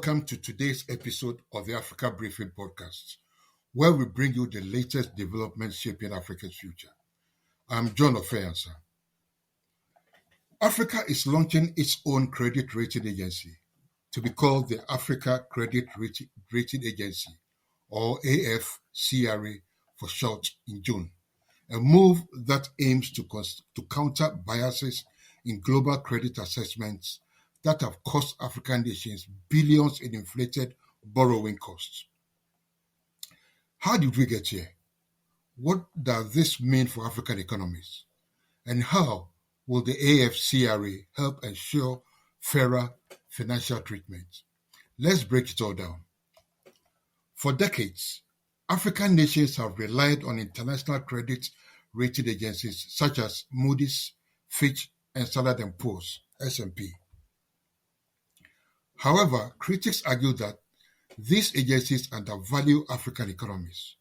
welcome to today's episode of the Africa Briefing Podcast, where we bring you the latest developments shaping Africa's future. I'm John Ofeansa. Africa is launching its own credit rating agency to be called the Africa Credit Rating Agency, or AfCRA for short, in June, a move that aims to counter biases in global credit assessments that have cost African nations billions in inflated borrowing costs. How did we get here? What does this mean for African economies? And how will the AfCRA help ensure fairer financial treatment? Let's break it all down. For decades, African nations have relied on international credit rating agencies such as Moody's, Fitch, and Standard & Poor's, S&P. However, critics argue that these agencies undervalue African economies,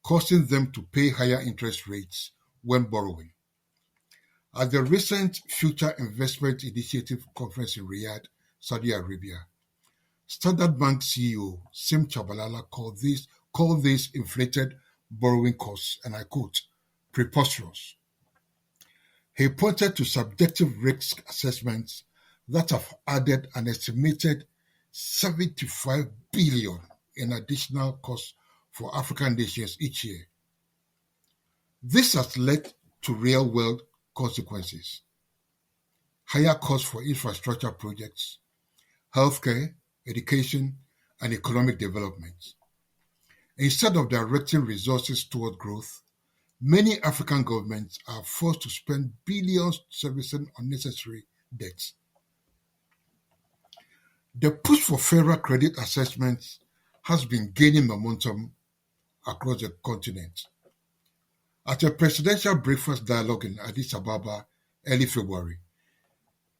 causing them to pay higher interest rates when borrowing. At the recent Future Investment Initiative conference in Riyadh, Saudi Arabia, Standard Bank CEO Sim Chabalala called these inflated borrowing costs, and I quote, preposterous. He pointed to subjective risk assessments that have added an estimated 75 billion in additional costs for African nations each year. This has led to real-world consequences: higher costs for infrastructure projects, healthcare, education, and economic development. Instead of directing resources toward growth, many African governments are forced to spend billions servicing unnecessary debts. The push for fairer credit assessments has been gaining momentum across the continent. At a presidential breakfast dialogue in Addis Ababa early February,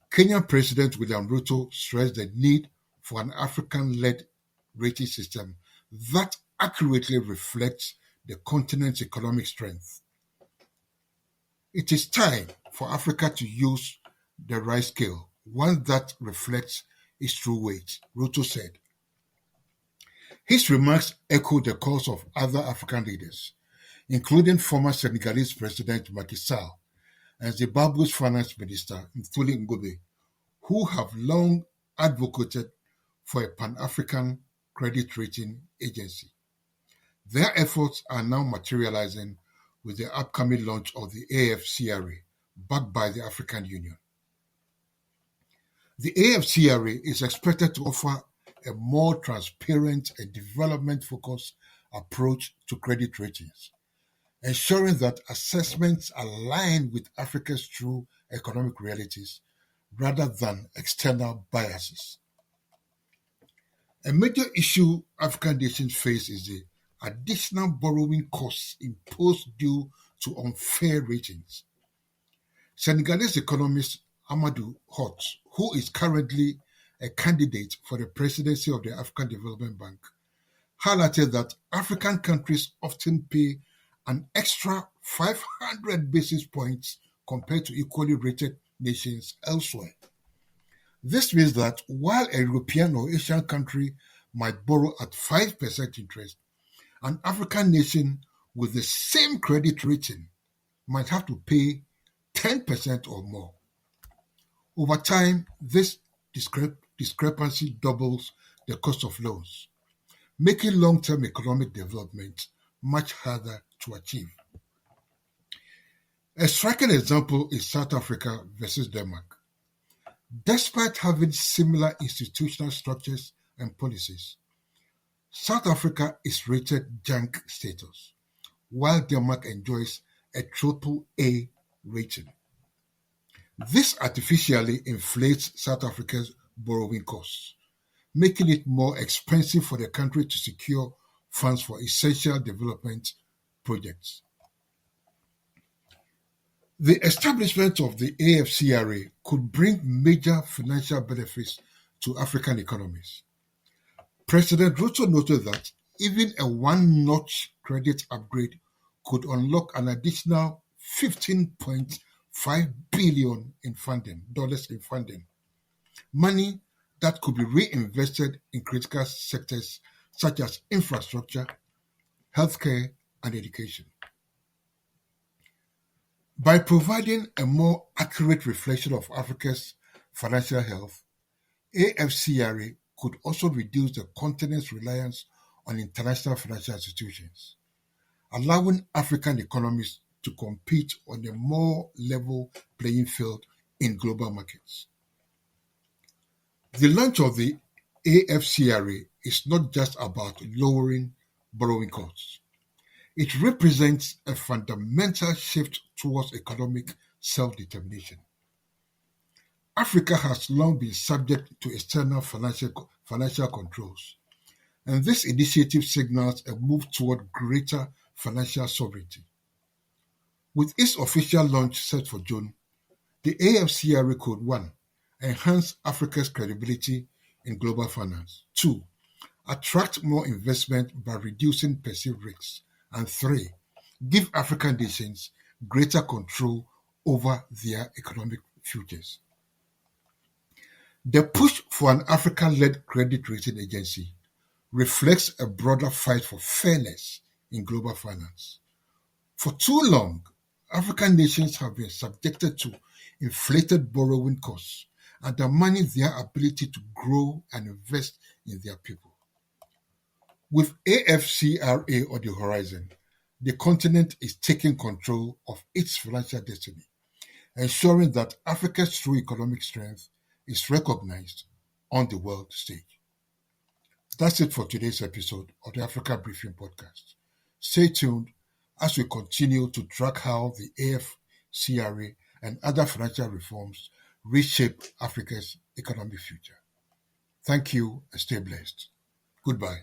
Kenyan President William Ruto stressed the need for an African-led rating system that accurately reflects the continent's economic strength. It is time for Africa to use the right scale, one that reflects its true weight, Ruto said. His remarks echoed the calls of other African leaders, including former Senegalese President Macky Sall and Zimbabwe's Finance Minister Mthuli Ngube, who have long advocated for a Pan-African credit rating agency. Their efforts are now materializing with the upcoming launch of the AfCRA, backed by the African Union. The AfCRA is expected to offer a more transparent and development-focused approach to credit ratings, ensuring that assessments align with Africa's true economic realities rather than external biases. A major issue African nations face is the additional borrowing costs imposed due to unfair ratings. Senegalese economist Amadou Hott, who is currently a candidate for the presidency of the African Development Bank, highlighted that African countries often pay an extra 500 basis points compared to equally rated nations elsewhere. This means that while a European or Asian country might borrow at 5% interest, an African nation with the same credit rating might have to pay 10% or more. Over time, this discrepancy doubles the cost of loans, making long-term economic development much harder to achieve. A striking example is South Africa versus Denmark. Despite having similar institutional structures and policies, South Africa is rated junk status, while Denmark enjoys a AAA rating. This artificially inflates South Africa's borrowing costs, making it more expensive for the country to secure funds for essential development projects. The establishment of the AfCRA could bring major financial benefits to African economies. President Ruto noted that even a one-notch credit upgrade could unlock an additional $15.5 billion in funding, money that could be reinvested in critical sectors such as infrastructure, healthcare, and education. By providing a more accurate reflection of Africa's financial health, AfCRA could also reduce the continent's reliance on international financial institutions, allowing African economies to compete on a more level playing field in global markets. The launch of the AfCRA is not just about lowering borrowing costs. It represents a fundamental shift towards economic self-determination. Africa has long been subject to external financial controls, and this initiative signals a move toward greater financial sovereignty. With its official launch set for June, the AfCRA could 1. Enhance Africa's credibility in global finance, 2. Attract more investment by reducing perceived risks, and 3. Give African nations greater control over their economic futures. The push for an African-led credit rating agency reflects a broader fight for fairness in global finance. For too long, African nations have been subjected to inflated borrowing costs, undermining their ability to grow and invest in their people. With AfCRA on the horizon, the continent is taking control of its financial destiny, ensuring that Africa's true economic strength is recognized on the world stage. That's it for today's episode of the Africa Briefing Podcast. Stay tuned as we continue to track how the AfCRA and other financial reforms reshape Africa's economic future. Thank you and stay blessed. Goodbye.